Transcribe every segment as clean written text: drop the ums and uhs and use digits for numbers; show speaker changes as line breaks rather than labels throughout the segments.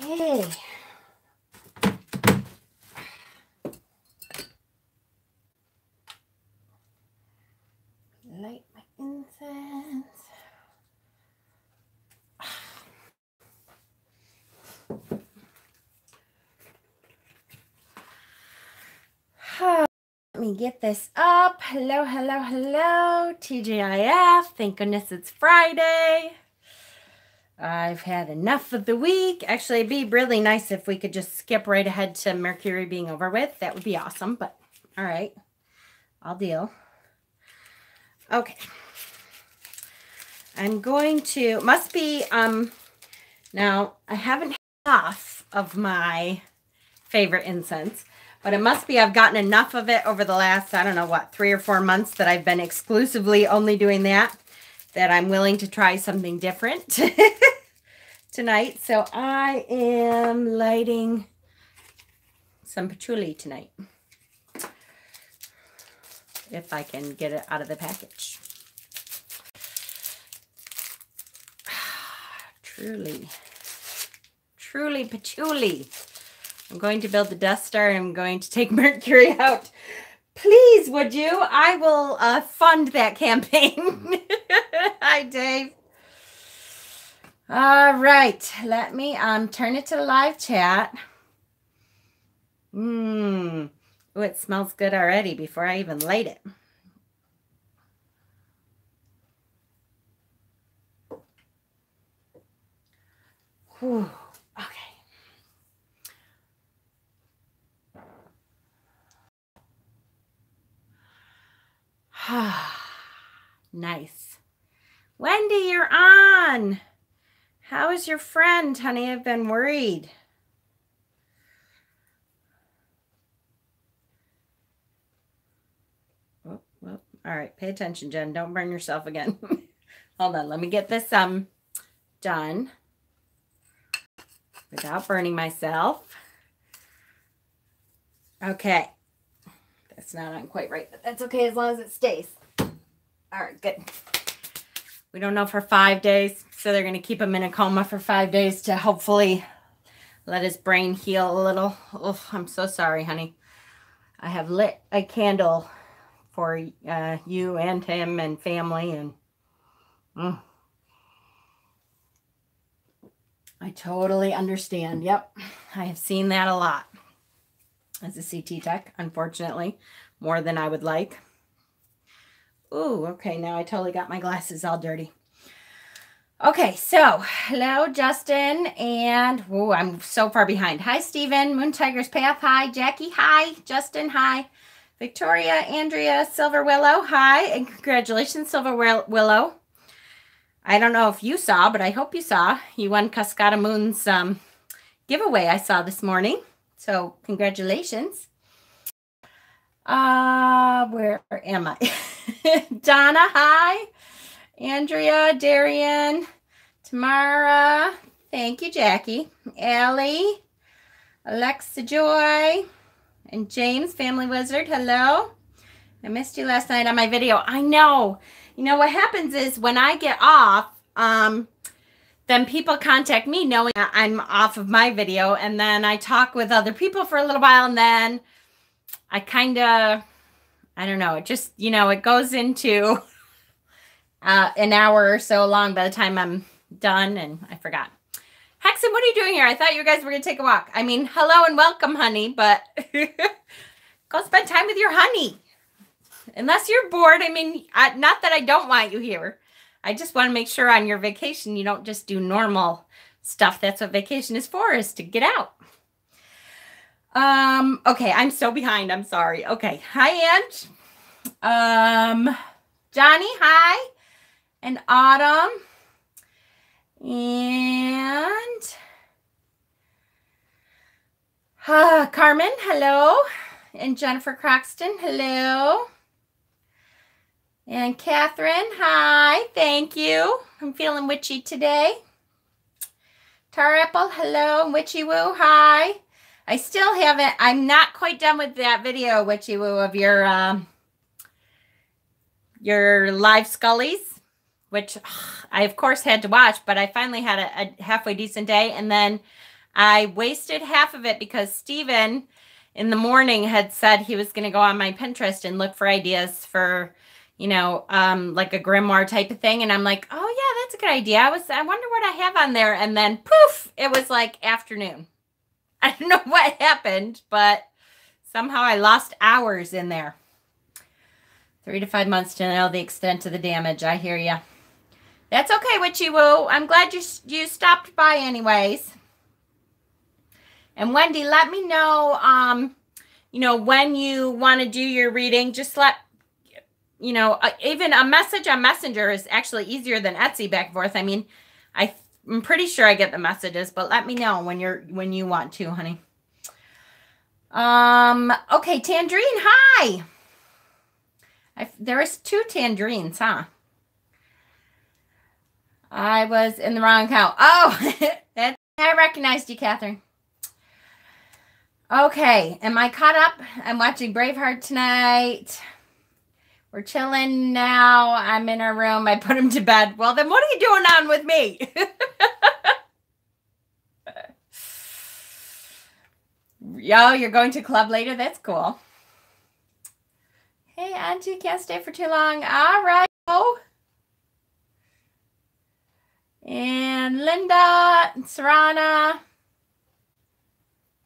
Okay. Light my incense. Let me get this up. Hello, hello, hello. TGIF. Thank goodness it's Friday. I've had enough of the week. Actually, it'd be really nice if we could just skip right ahead to Mercury being over with. That would be awesome, but all right. I'll deal. Okay. I'm going to, must be, now I haven't had enough of my favorite incense, but it must be I've gotten enough of it over the last, I don't know what, 3 or 4 months that I've been exclusively only doing that I'm willing to try something different tonight. So I am lighting some patchouli tonight, if I can get it out of the package. Truly patchouli. I'm going to build the Death Star and I'm going to take Mercury out. Please, would you? I will fund that campaign. Hi, Dave. All right. Let me turn it to the live chat. Oh, it smells good already before I even light it. Whew. Okay. Nice. Wendy, you're on. How is your friend, honey? I've been worried. Oh, well, all right. Pay attention, Jen. Don't burn yourself again. Hold on. Let me get this done without burning myself. Okay. That's not on quite right, but that's okay as long as it stays. All right, good. We don't know for 5 days, so they're going to keep him in a coma for 5 days to hopefully let his brain heal a little. Oh, I'm so sorry, honey. I have lit a candle for you and him and family, and I totally understand. Yep, I have seen that a lot as a CT tech, unfortunately, more than I would like. Ooh, okay, now I totally got my glasses all dirty. Okay, so hello, Justin, and whoa, I'm so far behind. Hi, Stephen, Moon Tiger's Path. Hi, Jackie. Hi, Justin. Hi, Victoria, Andrea, Silver Willow. Hi, and congratulations, Silver Willow. I don't know if you saw, but I hope you saw. You won Cascada Moon's giveaway I saw this morning. So congratulations. Where am I? Donna, hi. Andrea, Darian, Tamara, thank you, Jackie, Allie, Alexa Joy, and James, Family Wizard, hello. I missed you last night on my video. I know. You know, what happens is when I get off, then people contact me knowing I'm off of my video, and then I talk with other people for a little while, and then I kind of, I don't know, it just, you know, it goes into an hour or so long by the time I'm done, and I forgot. Hexen, what are you doing here? I thought you guys were going to take a walk. I mean, hello and welcome, honey, but go spend time with your honey. Unless you're bored. I mean, not that I don't want you here. I just want to make sure on your vacation you don't just do normal stuff. That's what vacation is for, is to get out. Okay, I'm so behind. I'm sorry. Okay. Hi, Ange. Johnny, hi. And Autumn. And Carmen, hello. And Jennifer Croxton, hello. And Catherine, hi. Thank you. I'm feeling witchy today. Tar Apple, hello. Witchy Woo, hi. I still haven't, I'm not quite done with that video, Witchy Woo, of your live Scullies, which I, of course, had to watch, but I finally had a halfway decent day. And then I wasted half of it because Steven in the morning had said he was going to go on my Pinterest and look for ideas for, you know, like a grimoire type of thing. And I'm like, oh yeah, that's a good idea. I wonder what I have on there. And then poof, it was like afternoon. I don't know what happened, but somehow I lost hours in there. 3 to 5 months to know the extent of the damage. I hear you. That's okay, Witchy Woo. I'm glad you stopped by anyways. And Wendy, let me know, you know, when you want to do your reading. Just let, you know, even a message on Messenger is actually easier than Etsy back and forth. I mean, I'm pretty sure I get the messages, but let me know when you want to, honey. Okay, Tangerine, hi. There is 2 tangerines, huh? I was in the wrong account. Oh, I recognized you, Catherine. Okay, am I caught up? I'm watching Braveheart tonight. We're chilling now. I'm in our room. I put him to bed. Well, then what are you doing on with me? Yo, you're going to club later? That's cool. Hey, Auntie, can't stay for too long. All right. Oh. And Linda and Sarana.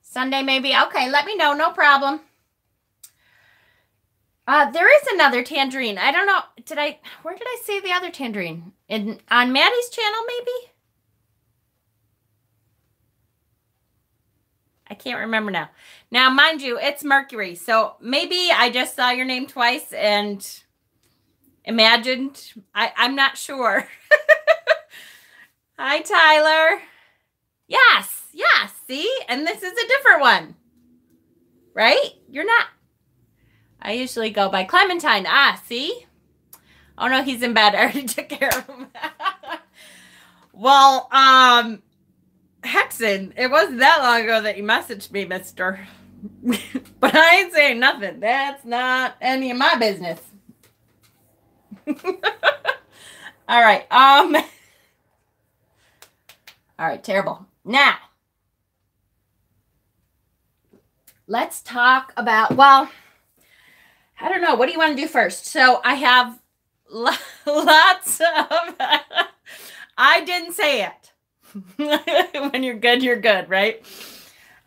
Sunday maybe. Okay, let me know. No problem. There is another tangerine. I don't know. Where did I see the other tangerine? On Maddie's channel, maybe? I can't remember now. Now, mind you, it's Mercury. So maybe I just saw your name twice and imagined. I'm not sure. Hi, Tyler. Yes. Yes. See? And this is a different one. Right? You're not. I usually go by Clementine. Ah, see? Oh, no, he's in bed. I already took care of him. Well, Hexen, it wasn't that long ago that you messaged me, mister. But I ain't saying nothing. That's not any of my business. All right. All right, terrible. Now, let's talk about, well, I don't know. What do you want to do first? So I have lots of, I didn't say it. When you're good, right?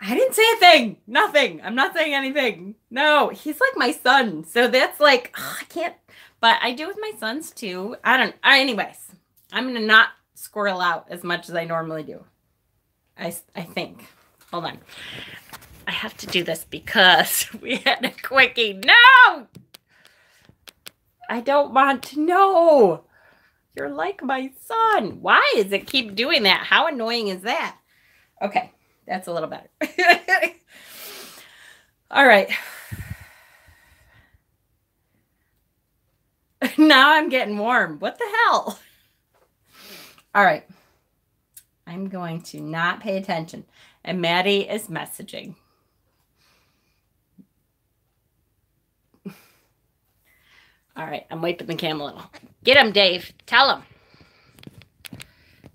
I didn't say a thing. Nothing. I'm not saying anything. No, he's like my son. So that's like, I can't, but I do with my sons too. Anyways, I'm going to not squirrel out as much as I normally do. I think. Hold on. I have to do this because we had a quickie. No! I don't want to know. You're like my son. Why does it keep doing that? How annoying is that? Okay, that's a little better. All right. Now I'm getting warm. What the hell? All right. I'm going to not pay attention. And Maddie is messaging. All right, I'm wiping the cam a little. Get him, Dave. Tell him.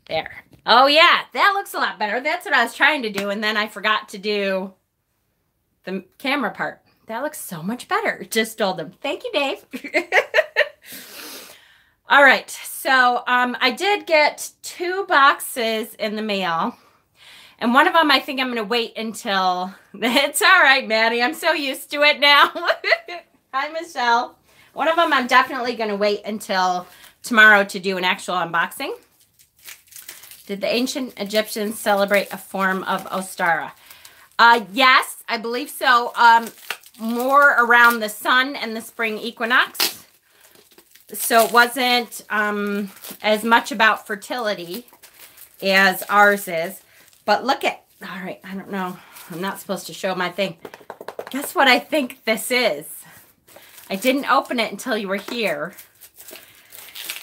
There. Oh, yeah, that looks a lot better. That's what I was trying to do, and then I forgot to do the camera part. That looks so much better. Just told him. Thank you, Dave. All right, so I did get 2 boxes in the mail, and one of them I think I'm going to wait until... It's all right, Maddie. I'm so used to it now. Hi, Michelle. One of them I'm definitely going to wait until tomorrow to do an actual unboxing. Did the ancient Egyptians celebrate a form of Ostara? Yes, I believe so. More around the sun and the spring equinox. So it wasn't as much about fertility as ours is. But look at, all right, I don't know. I'm not supposed to show my thing. Guess what I think this is? I didn't open it until you were here.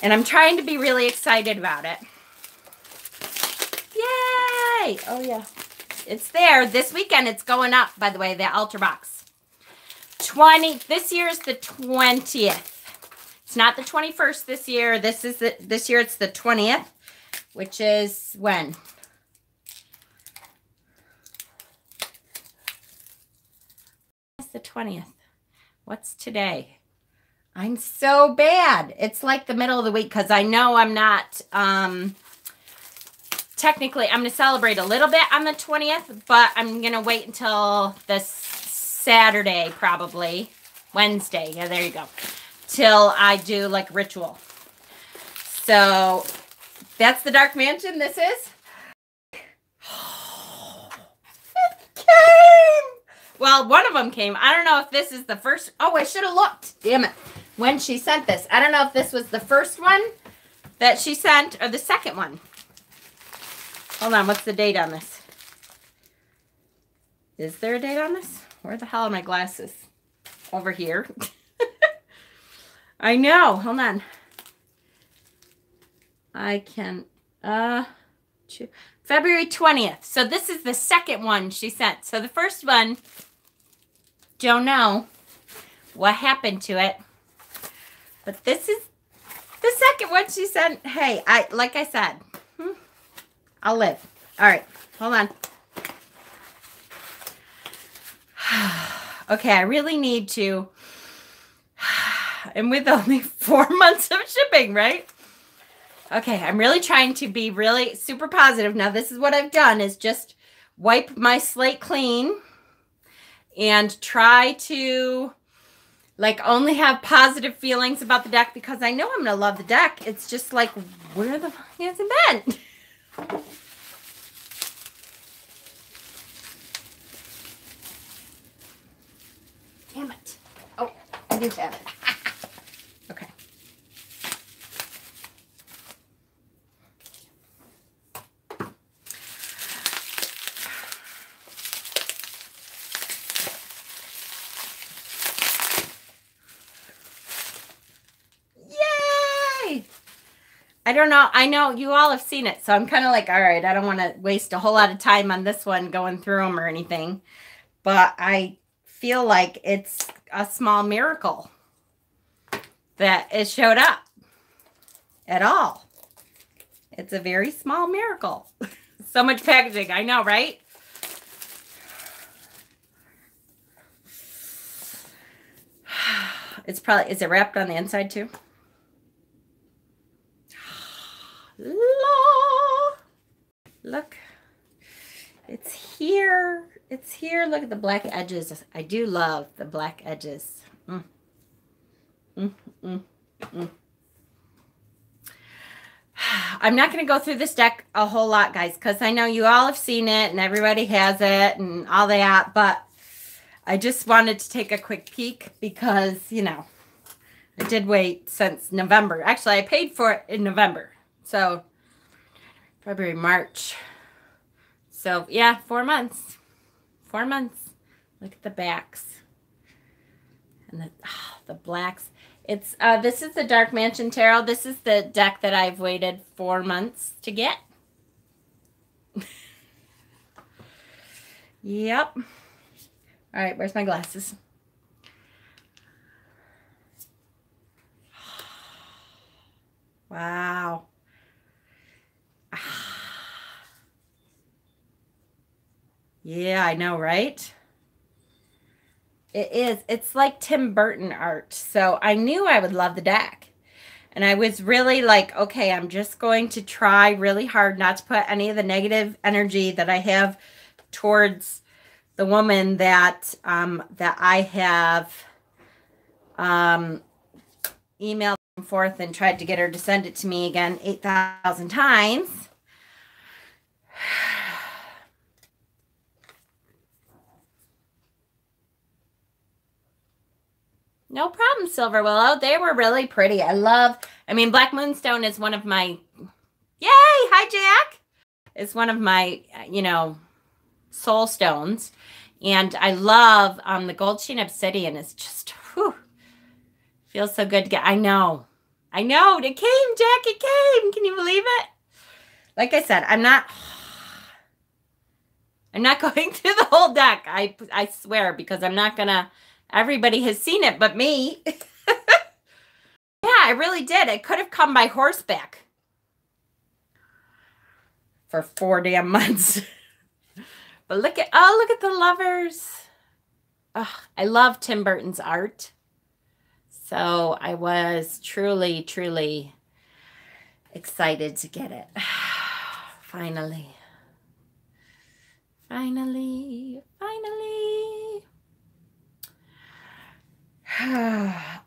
And I'm trying to be really excited about it. Yay! Oh, yeah. It's there. This weekend, it's going up, by the way, the Ultra Box. This year is the 20th. It's not the 21st this year. This year, it's the 20th, which is when? the 20th? What's today? I'm so bad. It's like the middle of the week because I know I'm not, technically, I'm going to celebrate a little bit on the 20th, but I'm going to wait until this Saturday, probably. Wednesday. Yeah, there you go. Till I do like ritual. So that's the Dark Mansion. This is. It came. Well, one of them came. I don't know if this is the first. Oh, I should have looked. Damn it. When she sent this. I don't know if this was the first one that she sent or the second one. Hold on. What's the date on this? Is there a date on this? Where the hell are my glasses? Over here. I know. Hold on. I can, February 20th. So this is the second one she sent. So the first one, don't know what happened to it. But this is the second one she sent. Hey, like I said, I'll live. All right. Hold on. Okay, I really need to, and with only 4 months of shipping, right? Okay, I'm really trying to be really super positive. Now, this is what I've done is just wipe my slate clean and try to like only have positive feelings about the deck because I know I'm going to love the deck. It's just like, where the fuck has it been? Damn it. Oh, I do have it. Okay. Yay! I don't know. I know you all have seen it, so I'm kind of like, all right, I don't want to waste a whole lot of time on this one going through them or anything. But I feel like it's a small miracle that it showed up at all. It's a very small miracle. So much packaging. I know, right? It's probably, is it wrapped on the inside too? Look. It's here. It's here. Look at the black edges. I do love the black edges. I'm not going to go through this deck a whole lot, guys, because I know you all have seen it and everybody has it and all that, but I just wanted to take a quick peek because, you know, I did wait since November. Actually, I paid for it in November. So, February, March. So, yeah, 4 months. 4 months. Look at the backs. And the blacks. It's this is the Dark Mansion Tarot. This is the deck that I've waited 4 months to get. Yep. All right, where's my glasses? Wow. Yeah, I know, right? It is. It's like Tim Burton art. So I knew I would love the deck. And I was really like, okay, I'm just going to try really hard not to put any of the negative energy that I have towards the woman that that I have emailed and forth and tried to get her to send it to me again 8,000 times. No problem, Silver Willow. They were really pretty. I mean, Black Moonstone is one of my, yay, hi, Jack. It's one of my, you know, soul stones. And I love the Gold Sheen Obsidian. It's just, whew, feels so good to get. I know. It came, Jack. It came. Can you believe it? Like I said, I'm not going through the whole deck. I swear, because I'm not going to. Everybody has seen it but me. Yeah, I really did. It could have come by horseback for 4 damn months. But look at the lovers. I love Tim Burton's art. So I was truly, truly excited to get it. Finally. Finally.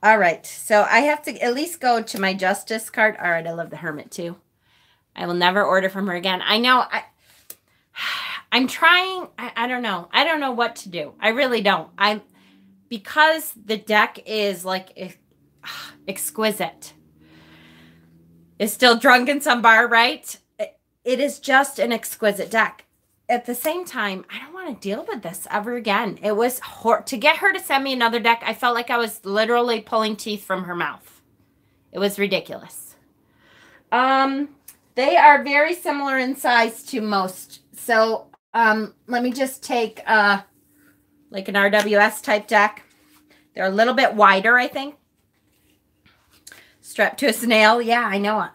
All right. So I have to at least go to my Justice card. All right. I love the Hermit too. I will never order from her again. I know. I'm trying. I don't know. I don't know what to do. I really don't. Because the deck is like exquisite. It's still drunk in some bar, right? It is just an exquisite deck. At the same time, I don't want to deal with this ever again. It was to get her to send me another deck. I felt like I was literally pulling teeth from her mouth. It was ridiculous. They are very similar in size to most. So let me just take like an RWS type deck. They're a little bit wider, I think. Strapped to a snail. Yeah, I know it.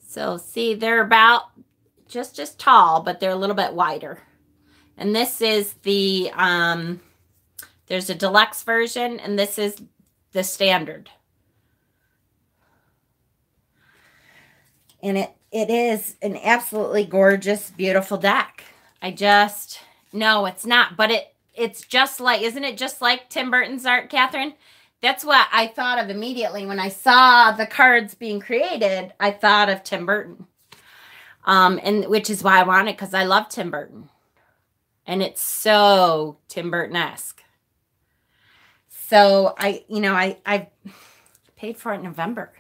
So see, they're about just as tall, but they're a little bit wider. And this is the, there's a deluxe version, and this is the standard. And it is an absolutely gorgeous, beautiful deck. No, it's not, but it's just like, isn't it just like Tim Burton's art, Catherine? That's what I thought of immediately. When I saw the cards being created, I thought of Tim Burton. And which is why I want it, because I love Tim Burton. And it's so Tim Burton-esque. So I paid for it in November.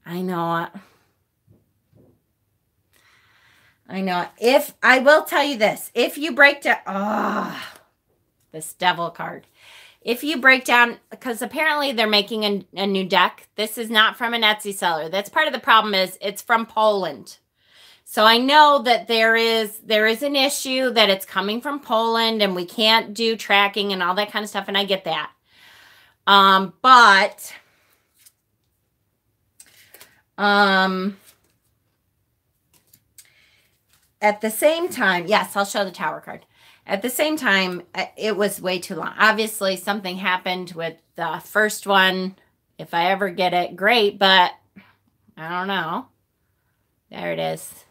I know it. I know it. If I will tell you this, if you break down, this devil card. If you break down, because apparently they're making a new deck. This is not from an Etsy seller. That's part of the problem is it's from Poland. So I know that there is an issue that it's coming from Poland and we can't do tracking and all that kind of stuff. And I get that. But at the same time, yes, I'll show the Tower card. At the same time, it was way too long. Obviously, something happened with the first one. If I ever get it, great, but I don't know. There it is.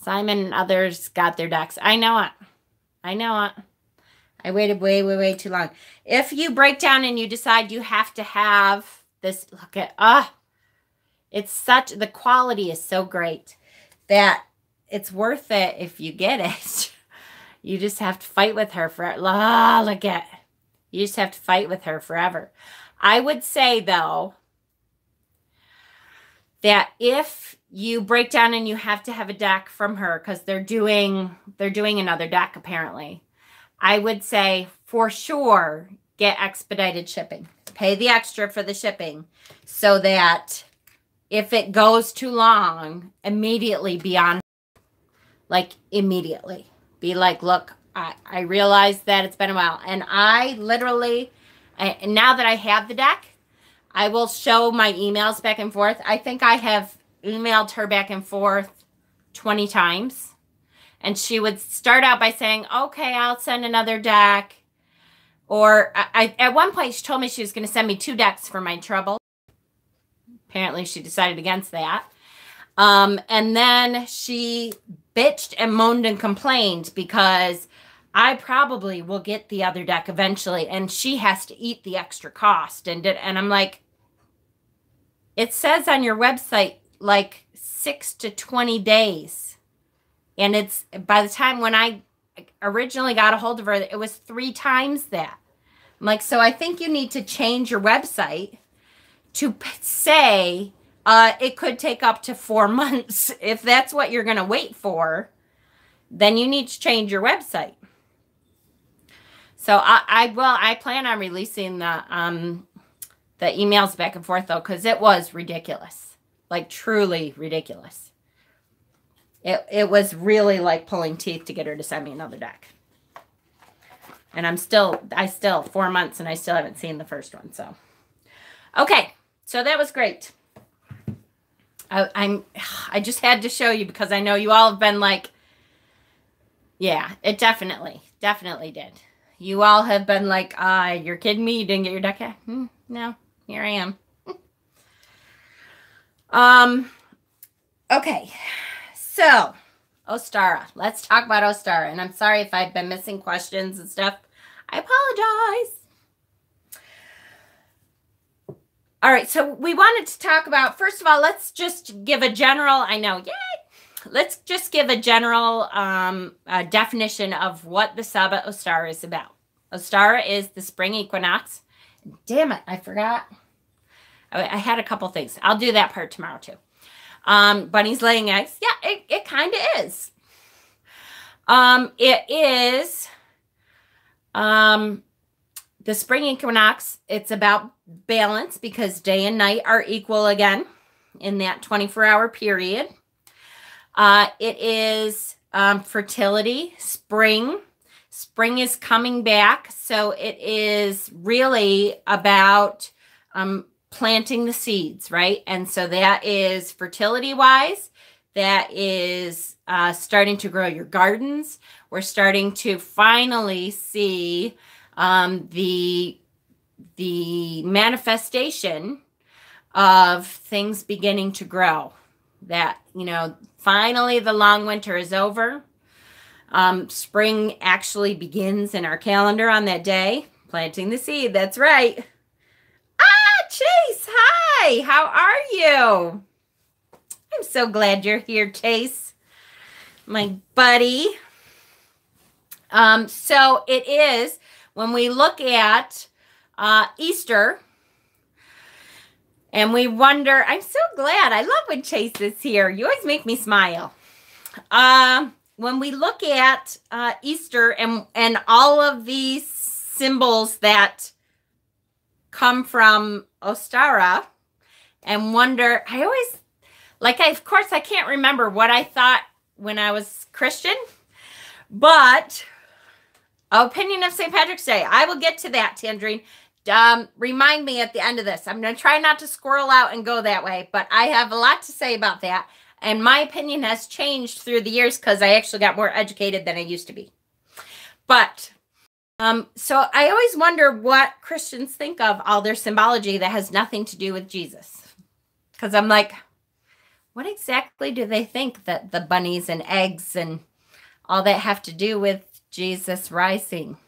Simon and others got their decks. I know it. I know it. I waited way, way, way too long. If you break down and you decide you have to have this, look at, it's such, the quality is so great that it's worth it if you get it. You just have to fight with her for, look at, you just have to fight with her forever. I would say, though, that if you break down and you have to have a deck from her, because they're doing another deck, apparently, I would say, for sure, get expedited shipping. Pay the extra for the shipping so that if it goes too long, immediately be on. Like, immediately. Be like, look, I realize that it's been a while. And I literally, now that I have the deck, I will show my emails back and forth. I think I have emailed her back and forth 20 times. And she would start out by saying, okay, I'll send another deck. Or at one point, she told me she was going to send me 2 decks for my trouble. Apparently, she decided against that. And then she bitched and moaned and complained because I probably will get the other deck eventually. And she has to eat the extra cost. And I'm like, it says on your website, like 6 to 20 days. And it's, by the time when I originally got a hold of her, it was 3 times that. I'm like, so I think you need to change your website to say it could take up to 4 months. If that's what you're going to wait for, then you need to change your website. So I plan on releasing the emails back and forth, though, because it was ridiculous. Like, truly ridiculous. It was really like pulling teeth to get her to send me another deck. And I still 4 months and I still haven't seen the first one. So, okay. So that was great. I just had to show you because I know you all have been like, yeah, it definitely did. You all have been like, you're kidding me. You didn't get your deck yet? No, here I am. Okay, so Ostara. Let's talk about Ostara. And I'm sorry if I've been missing questions and stuff. I apologize. All right, so we wanted to talk about, first of all, let's just give a general, I know, yay! Let's just give a general definition of what the Sabbath Ostara is about. Ostara is the spring equinox. Damn it, I forgot. I had a couple things. I'll do that part tomorrow too. Bunnies laying eggs. Yeah, it kind of is. It is the spring equinox. It's about balance because day and night are equal again in that 24-hour period. It is fertility, spring. Spring is coming back. So it is really about planting the seeds, right? And so that is fertility-wise. That is starting to grow your gardens. We're starting to finally see the manifestation of things beginning to grow. That, finally the long winter is over. Spring actually begins in our calendar on that day. Planting the seed, that's right. Chase, hi, how are you? I'm so glad you're here, Chase, my buddy. So it is, when we look at Easter, and we wonder, I'm so glad, I love when Chase is here. You always make me smile. When we look at Easter and all of these symbols that come from Ostara, and wonder, I always, of course, I can't remember what I thought when I was Christian, but opinion of St. Patrick's Day. I will get to that, Tangerine. Remind me at the end of this. I'm going to try not to squirrel out and go that way, but I have a lot to say about that. And my opinion has changed through the years because I actually got more educated than I used to be. But so I always wonder what Christians think of all their symbology that has nothing to do with Jesus. Because I'm like, what exactly do they think that the bunnies and eggs and all that have to do with Jesus rising?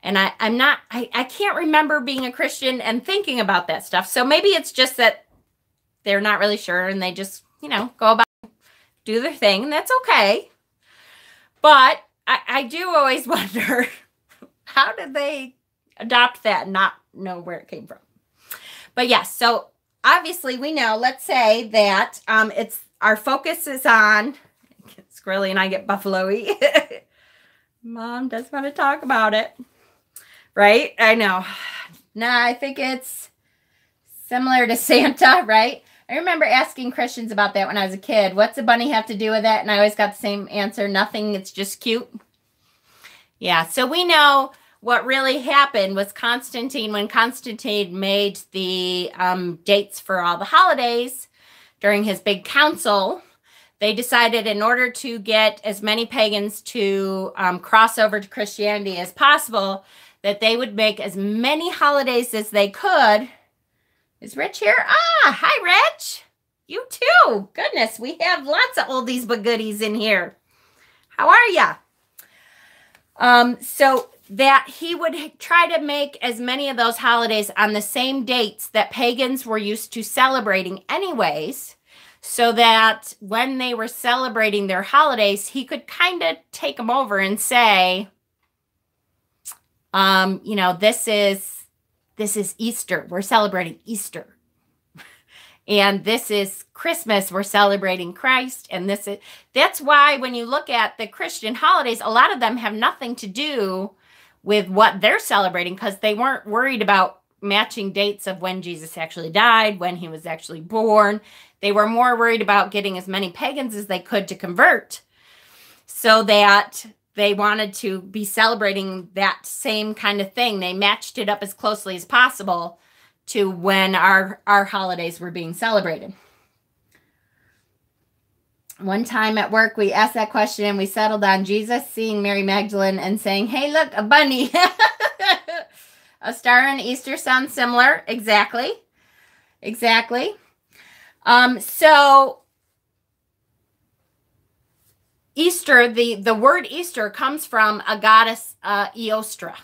And I can't remember being a Christian and thinking about that stuff. So maybe it's just that they're not really sure and they just, go about, do their thing, and that's okay. But I do always wonder, how did they adopt that and not know where it came from? But yes, so obviously we know, let's say that it's our focus is on, Squirrely and I get buffalo-y. Mom does want to talk about it. Right? I know. Nah, I think it's similar to Santa, right? I remember asking Christians about that when I was a kid. What's a bunny have to do with it? And I always got the same answer. Nothing. It's just cute. Yeah. So we know what really happened was Constantine, when Constantine made the dates for all the holidays during his big council, they decided in order to get as many pagans to cross over to Christianity as possible, that they would make as many holidays as they could. Is Rich here? Hi, Rich. You too. Goodness, we have lots of oldies but goodies in here. How are ya? So that he would try to make as many of those holidays on the same dates that pagans were used to celebrating anyways, so that when they were celebrating their holidays, he could kind of take them over and say, this is Easter. We're celebrating Easter. And this is Christmas. We're celebrating Christ. And that's why when you look at the Christian holidays, a lot of them have nothing to do with what they're celebrating, because they weren't worried about matching dates of when Jesus actually died, when he was actually born. They were more worried about getting as many pagans as they could to convert, so that they wanted to be celebrating that same kind of thing. They matched it up as closely as possible to when our holidays were being celebrated. One time at work, we asked that question and we settled on Jesus seeing Mary Magdalene and saying, hey, look, a bunny. A star and Easter sound similar. Exactly. Exactly. So Easter, the word Easter comes from a goddess, Eostra,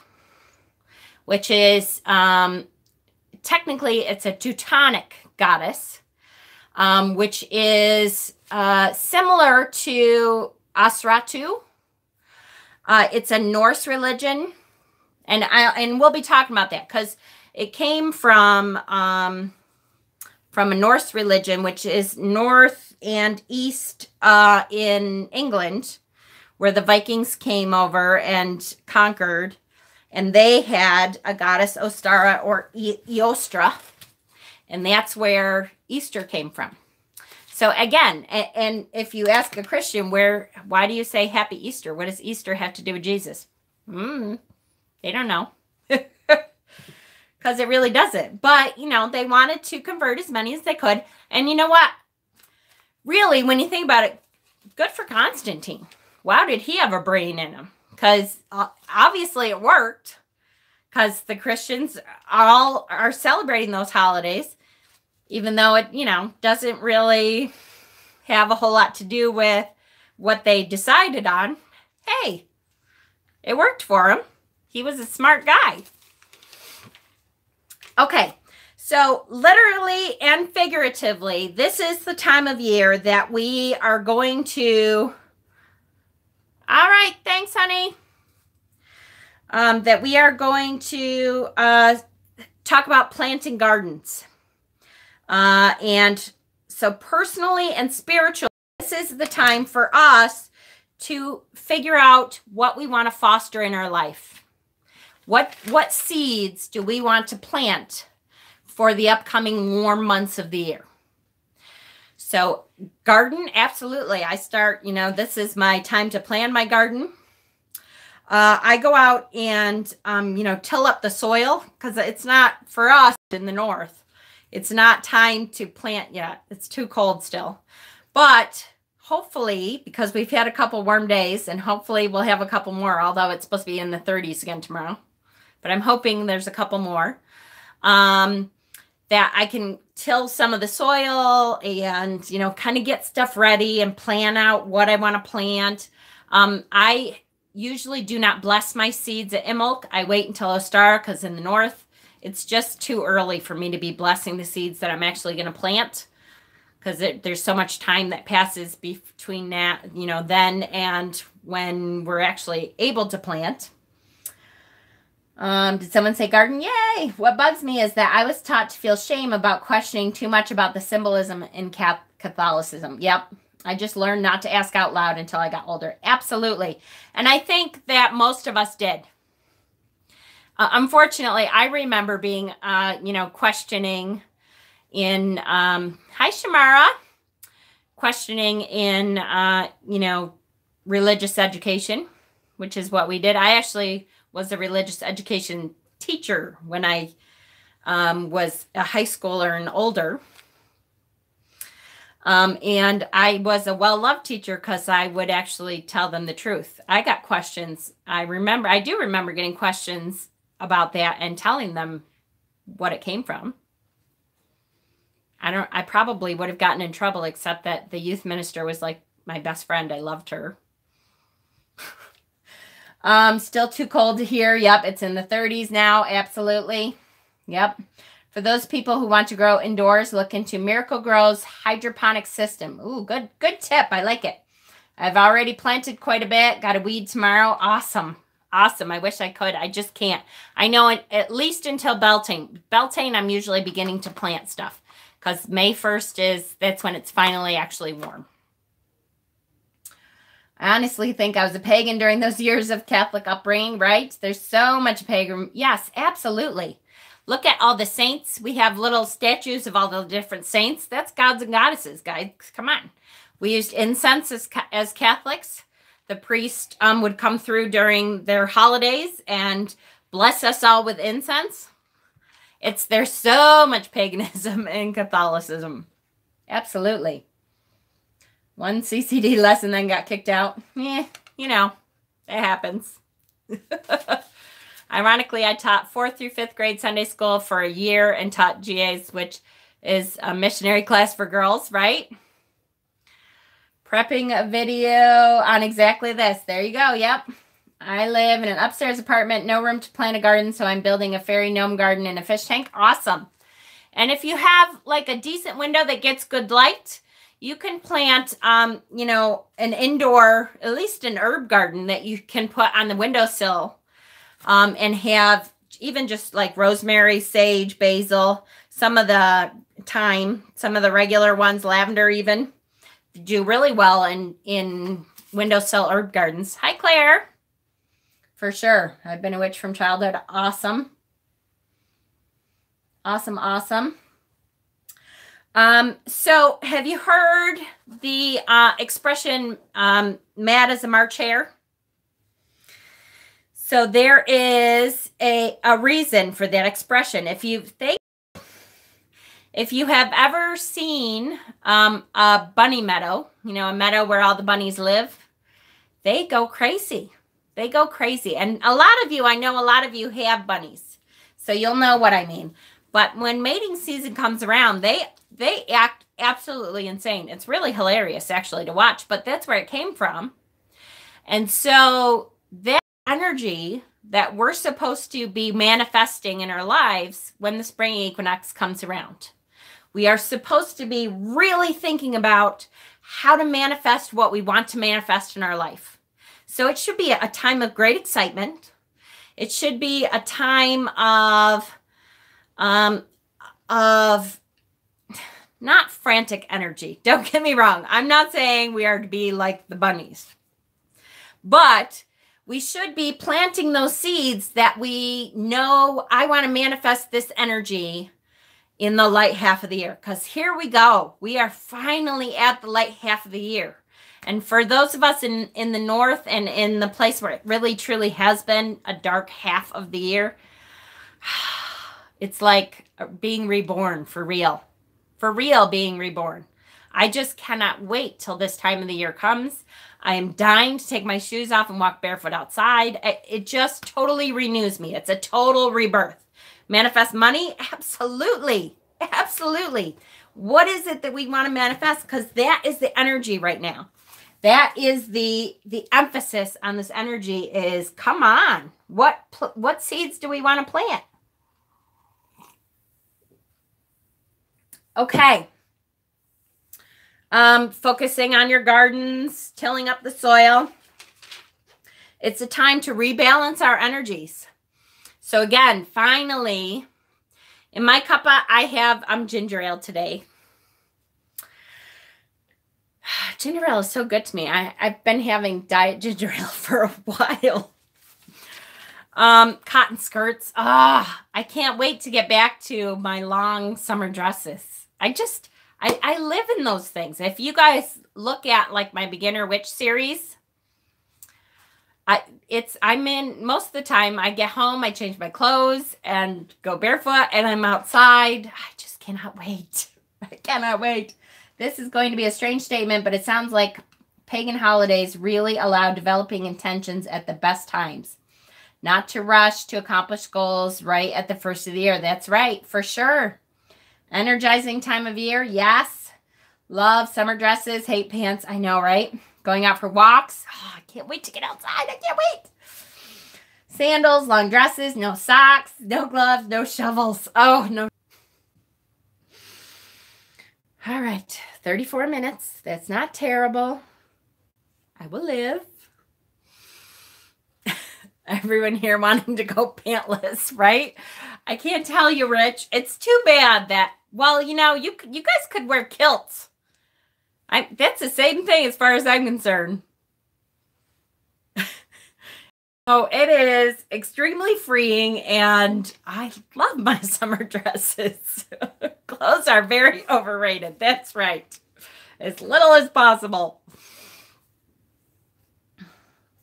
which is, technically it's a Teutonic goddess, which is similar to Osratu. It's a Norse religion, and we'll be talking about that because it came from a Norse religion, which is north and east in England, where the Vikings came over and conquered, and they had a goddess Ostara or Eostra, and that's where Easter came from. So again, and if you ask a Christian, why do you say Happy Easter? What does Easter have to do with Jesus? They don't know. Because it really doesn't. But, you know, they wanted to convert as many as they could. And you know what? Really, when you think about it, good for Constantine. Wow, did he have a brain in him? Because obviously it worked. Because the Christians all are celebrating those holidays. Even though it, you know, doesn't really have a whole lot to do with what they decided on. Hey, it worked for him. He was a smart guy. Okay, so literally and figuratively, this is the time of year that we are going to... All right, thanks, honey. That we are going to talk about planting gardens. And so personally and spiritually, this is the time for us to figure out what we want to foster in our life. What seeds do we want to plant for the upcoming warm months of the year? So garden, absolutely. I start, you know, this is my time to plan my garden. I go out and, you know, till up the soil because it's not for us in the north. It's not time to plant yet. It's too cold still. But hopefully, because we've had a couple warm days, and hopefully we'll have a couple more, although it's supposed to be in the 30s again tomorrow. But I'm hoping there's a couple more. That I can till some of the soil and, you know, kind of get stuff ready and plan out what I want to plant. I usually do not bless my seeds at Imbolc. I wait until Ostara because in the north, it's just too early for me to be blessing the seeds that I'm actually going to plant because there's so much time that passes between that, you know, then and when we're actually able to plant. Did someone say garden? Yay! What bugs me is that I was taught to feel shame about questioning too much about the symbolism in Catholicism. Yep. I just learned not to ask out loud until I got older. Absolutely. And I think that most of us did. Unfortunately, I remember being, you know, questioning in, hi, Shamara, questioning in, you know, religious education, which is what we did. I actually was a religious education teacher when I was a high schooler and older. And I was a well-loved teacher because I would actually tell them the truth. I got questions. I do remember getting questions about that and telling them what it came from. I probably would have gotten in trouble, except that the youth minister was like my best friend. I loved her. Still too cold to hear. Yep, it's in the 30s now. Absolutely. Yep. For those people who want to grow indoors, look into Miracle Grow's hydroponic system. Ooh, good tip. I like it. I've already planted quite a bit. Got a weed tomorrow. Awesome. Awesome. I wish I could. I just can't. I know at least until Beltane. Beltane, I'm usually beginning to plant stuff because May 1st that's when it's finally actually warm. I honestly think I was a pagan during those years of Catholic upbringing, right? There's so much pagan. Yes, absolutely. Look at all the saints. We have little statues of all the different saints. That's gods and goddesses, guys. Come on. We used incense as Catholics. The priest would come through during their holidays and bless us all with incense. There's so much paganism in Catholicism. Absolutely. One CCD lesson then got kicked out. You know, it happens. Ironically, I taught 4th through 5th grade Sunday school for a year and taught GAs, which is a missionary class for girls, right? Prepping a video on exactly this. There you go. Yep. I live in an upstairs apartment, no room to plant a garden, so I'm building a fairy gnome garden in a fish tank. Awesome. And if you have like a decent window that gets good light, you can plant, you know, an indoor, at least an herb garden that you can put on the windowsill, and have even just like rosemary, sage, basil, some of the thyme, some of the regular ones, lavender even, do really well in windowsill herb gardens. Hi, Claire. For sure. I've been a witch from childhood. Awesome. Awesome, awesome. So have you heard the expression, mad as a March hare? So there is a reason for that expression. If you have ever seen a bunny meadow, you know, a meadow where all the bunnies live, they go crazy. They go crazy. And a lot of you, I know a lot of you have bunnies, so you'll know what I mean. But when mating season comes around, they act absolutely insane. It's really hilarious, actually, to watch, but that's where it came from. And so that energy that we're supposed to be manifesting in our lives when the spring equinox comes around. We are supposed to be really thinking about how to manifest what we want to manifest in our life. So it should be a time of great excitement. It should be a time of not frantic energy. Don't get me wrong. I'm not saying we are to be like the bunnies, but we should be planting those seeds that we know I want to manifest this energy in the light half of the year. Because here we go. We are finally at the light half of the year. And for those of us in the north and in the place where it really truly has been a dark half of the year, it's like being reborn for real. For real being reborn. I just cannot wait till this time of the year comes. I am dying to take my shoes off and walk barefoot outside. It just totally renews me. It's a total rebirth. Manifest money? Absolutely. Absolutely. What is it that we want to manifest? Because that is the energy right now. That is the emphasis on this energy is, come on. What seeds do we want to plant? Okay. Focusing on your gardens, tilling up the soil. It's a time to rebalance our energies. So again, finally, in my cuppa, I'm ginger ale today. Ginger ale is so good to me. I've been having diet ginger ale for a while. Cotton skirts. I can't wait to get back to my long summer dresses. I live in those things. If you guys look at like my beginner witch series, I'm in most of the time. I get home, I change my clothes and go barefoot and I'm outside. I just cannot wait. I cannot wait. This is going to be a strange statement, but it sounds like pagan holidays really allow developing intentions at the best times. Not to rush to accomplish goals right at the first of the year. That's right, for sure. Energizing time of year, yes. Love summer dresses, hate pants. I know, right? Going out for walks. Oh, I can't wait to get outside. I can't wait. Sandals, long dresses, no socks, no gloves, no shovels. Oh, no. All right, 34 minutes. That's not terrible. I will live. Everyone here wanting to go pantless, right? I can't tell you, Rich. It's too bad that, well, you know, you guys could wear kilts. That's the same thing as far as I'm concerned. So it is extremely freeing, and I love my summer dresses. Clothes are very overrated. That's right. As little as possible.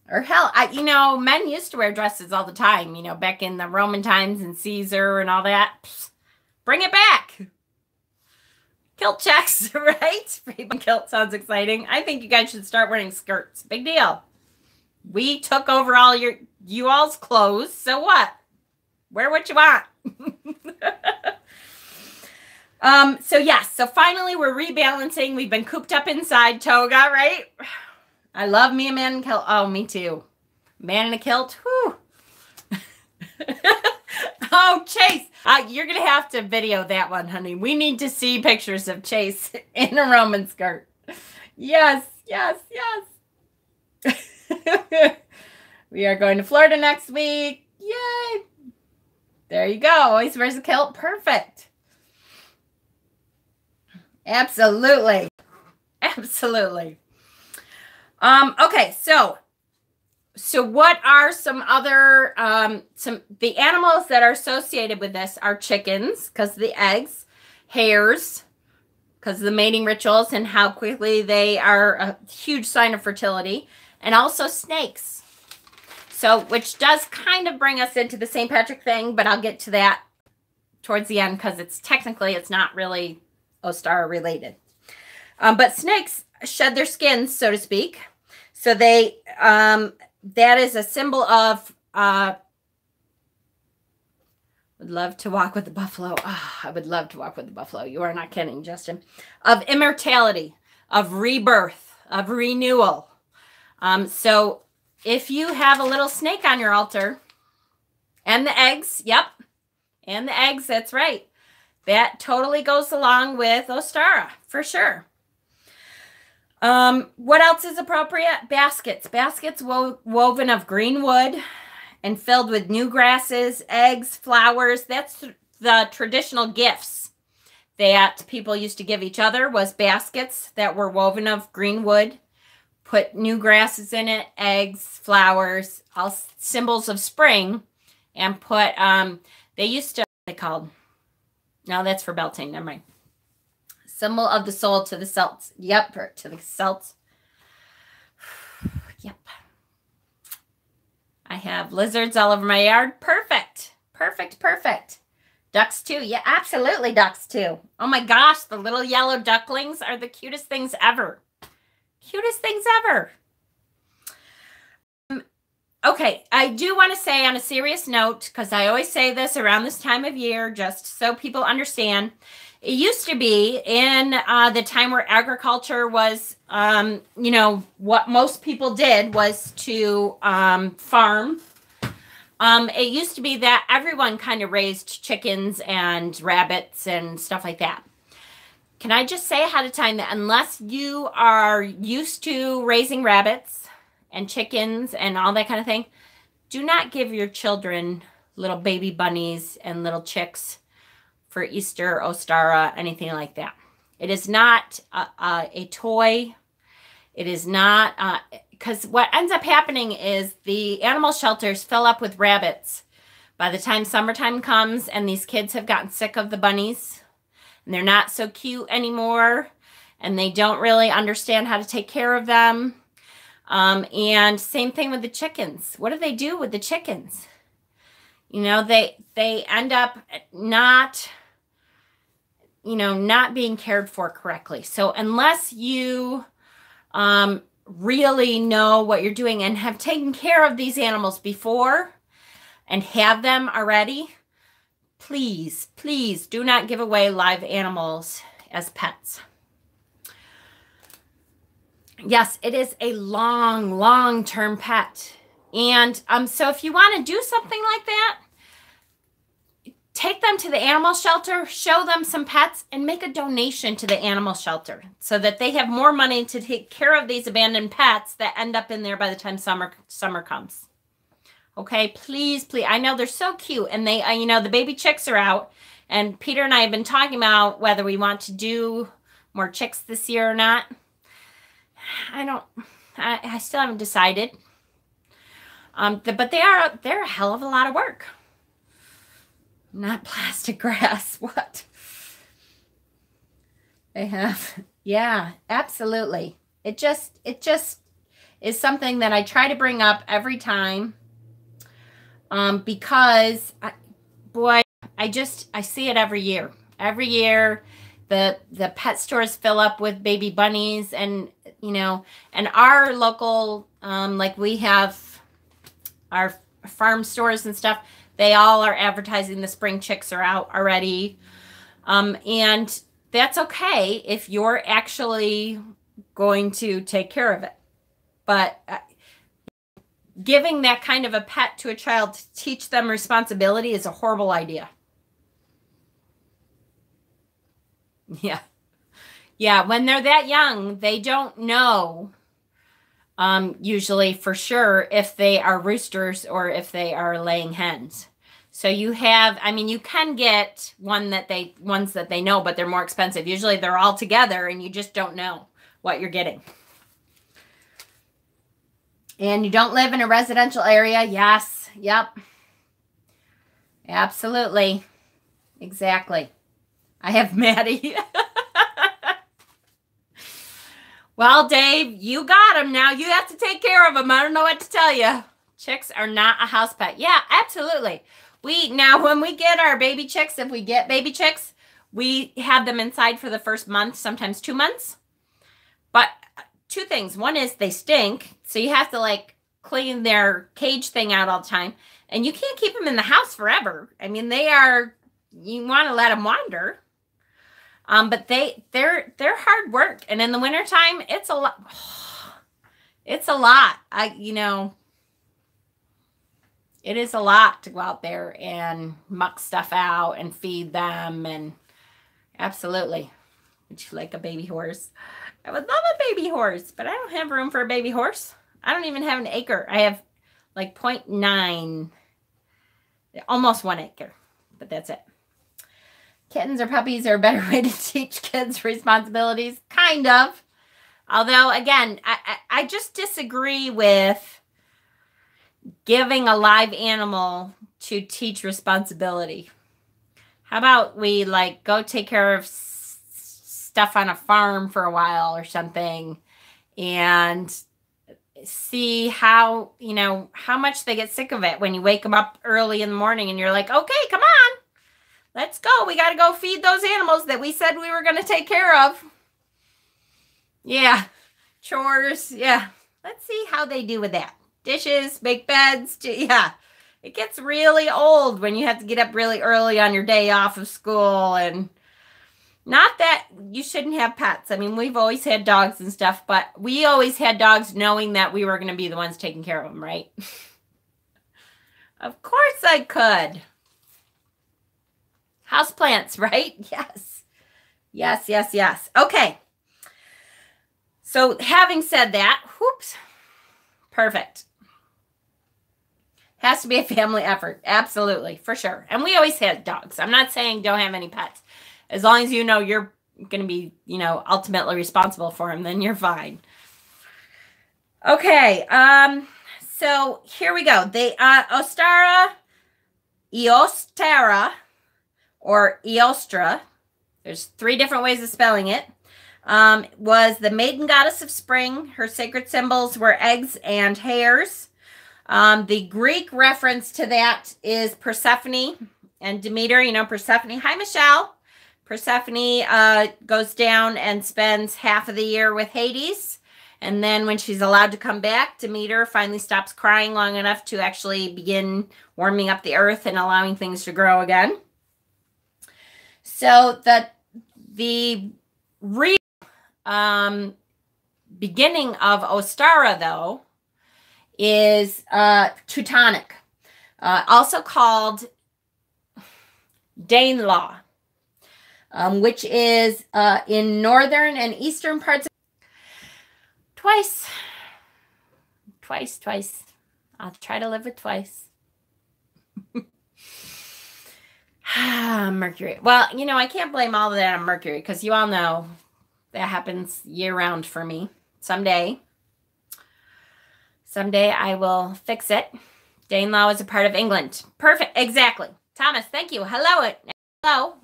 Or hell, you know, men used to wear dresses all the time, you know, back in the Roman times and Caesar and all that. Psst, bring it back. Kilt checks, right? Baby kilt sounds exciting. I think you guys should start wearing skirts. Big deal. We took over all you all's clothes, so what? Wear what you want. So yes, so finally we're rebalancing. We've been cooped up inside toga, right? I love me a man in kilt. Oh, me too. Man in a kilt. Whew. Oh, Chase, you're going to have to video that one, honey. We need to see pictures of Chase in a Roman skirt. Yes, yes, yes. We are going to Florida next week. Yay. There you go. Always wears a kilt. Perfect. Absolutely. Absolutely. Okay, so what are some other, the animals that are associated with this are chickens, because of the eggs, hares, because of the mating rituals and how quickly they are a huge sign of fertility, and also snakes. So, which does kind of bring us into the St. Patrick thing, but I'll get to that towards the end, because it's not really Ostara related. But snakes shed their skins, so to speak. So they, that is a symbol of, would love to walk with the buffalo. Oh, I would love to walk with the buffalo. You are not kidding, Justin. Of immortality, of rebirth, of renewal. So if you have a little snake on your altar, and the eggs, yep, and the eggs, that's right. That totally goes along with Ostara, for sure. What else is appropriate? Baskets. Baskets woven of green wood and filled with new grasses, eggs, flowers. That's the traditional gifts that people used to give each other, was baskets that were woven of green wood, put new grasses in it, eggs, flowers, all symbols of spring, and put, they used to, what are they called? No, that's for belting. Never mind. Symbol of the soul to the Celts. Yep, to the Celts. Yep. I have lizards all over my yard. Perfect. Perfect, perfect. Ducks too. Yeah, absolutely ducks too. Oh my gosh, the little yellow ducklings are the cutest things ever. Cutest things ever. Okay, I do want to say on a serious note, because I always say this around this time of year, just so people understand. It used to be in the time where agriculture was, you know, what most people did was to farm. It used to be that everyone kind of raised chickens and rabbits and stuff like that. Can I just say ahead of time that unless you are used to raising rabbits and chickens and all that kind of thing, do not give your children little baby bunnies and little chicks for Easter, Ostara, anything like that. It is not a toy. It is not, because what ends up happening is the animal shelters fill up with rabbits by the time summertime comes, and these kids have gotten sick of the bunnies, and they're not so cute anymore, and they don't really understand how to take care of them. And same thing with the chickens. What do they do with the chickens? You know, they end up not, you know, not being cared for correctly. So unless you really know what you're doing and have taken care of these animals before and have them already, please, please do not give away live animals as pets. Yes, it is a long-term pet. And so if you want to do something like that, take them to the animal shelter, show them some pets, and make a donation to the animal shelter so that they have more money to take care of these abandoned pets that end up in there by the time summer comes. Okay, please, please. I know they're so cute, and they, you know, the baby chicks are out, and Peter and I have been talking about whether we want to do more chicks this year or not. I still haven't decided. But they're a hell of a lot of work. Not plastic grass. What? They have. Yeah, absolutely. It just is something that I try to bring up every time. Because boy, I see it every year. Every year the pet stores fill up with baby bunnies, and and our local, like we have our farm stores and stuff, they all are advertising the spring chicks are out already. And that's okay if you're actually going to take care of it. But giving that kind of a pet to a child to teach them responsibility is a horrible idea. Yeah. Yeah, when they're that young, they don't know, usually for sure, if they are roosters or if they are laying hens. So you have, I mean, you can get ones that they know, but they're more expensive. Usually they're all together and you just don't know what you're getting. And you don't live in a residential area. Yes. Yep. Absolutely. Exactly. I have Maddie. Well, Dave, you got them now. You have to take care of them. I don't know what to tell you. Chicks are not a house pet. Yeah, absolutely. Now, when we get our baby chicks, if we get baby chicks, we have them inside for the first month, sometimes 2 months. But two things. One is they stink, so you have to like clean their cage thing out all the time. And you can't keep them in the house forever. I mean, you want to let them wander. But they're hard work. And in the wintertime, it's a lot. It's a lot. It is a lot to go out there and muck stuff out and feed them. And absolutely. Would you like a baby horse? I would love a baby horse, but I don't have room for a baby horse. I don't even have an acre. I have like 0.9, almost 1 acre, but that's it. Kittens or puppies are a better way to teach kids responsibilities. Kind of. Although, again, I just disagree with giving a live animal to teach responsibility. How about we like go take care of stuff on a farm for a while or something and see how much they get sick of it when you wake them up early in the morning and you're like, okay, come on. Let's go. We got to go feed those animals that we said we were going to take care of. Yeah. Chores. Yeah. Let's see how they do with that. Dishes, make beds. Yeah. It gets really old when you have to get up really early on your day off of school. And not that you shouldn't have pets. I mean, we've always had dogs and stuff, but we always had dogs knowing that we were going to be the ones taking care of them, right? Of course I could. Houseplants, right? Yes. Yes, yes, yes. Okay. So having said that, whoops, perfect. Has to be a family effort. Absolutely, for sure. And we always had dogs. I'm not saying don't have any pets. As long as you know you're going to be, ultimately responsible for them, then you're fine. Okay. So here we go. The Ostara, or Eostra, there's 3 different ways of spelling it, was the maiden goddess of spring. Her sacred symbols were eggs and hares. The Greek reference to that is Persephone and Demeter. Persephone. Hi, Michelle. Persephone goes down and spends half of the year with Hades. And then when she's allowed to come back, Demeter finally stops crying long enough to actually begin warming up the earth and allowing things to grow again. So the real beginning of Ostara, though, is Teutonic, also called Danelaw, which is in northern and eastern parts. Twice. I'll try to live with twice. Mercury. Well, I can't blame all of that on Mercury because you all know that happens year-round for me. Someday I will fix it. Danelaw is a part of England. Perfect. Exactly. Thomas, thank you. Hello.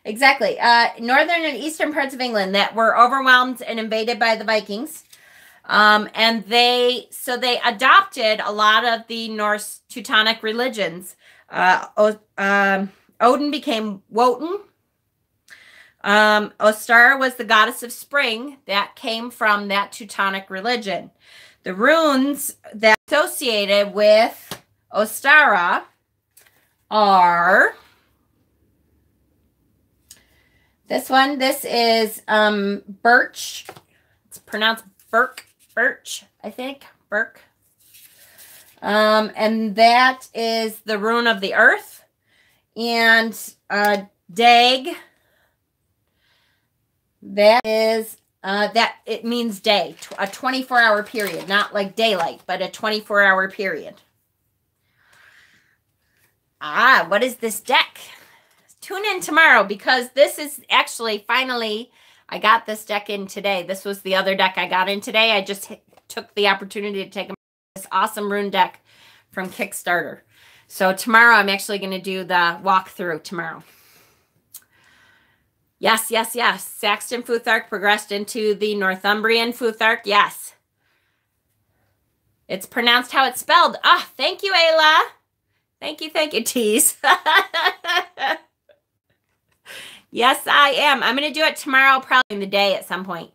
Exactly. Northern and eastern parts of England that were overwhelmed and invaded by the Vikings. And they adopted a lot of the Norse Teutonic religions. Odin became Wotan. Ostara was the goddess of spring that came from that Teutonic religion. The runes that are associated with Ostara are this one. This is birch. It's pronounced birch, I think. Birk. And that is the rune of the earth. And dag, that is that it means day, a 24-hour period, not like daylight, but a 24-hour period. What is this deck? Tune in tomorrow, because this is actually finally, I got this deck in today. This was the other deck I got in today. I just took the opportunity to take this awesome rune deck from Kickstarter. So tomorrow I'm actually going to do the walkthrough tomorrow. Yes, yes, yes. Saxon Futhark progressed into the Northumbrian Futhark. Yes. It's pronounced how it's spelled. Thank you, Ayla. Thank you, Tease. Yes, I am. I'm going to do it tomorrow, probably in the day at some point.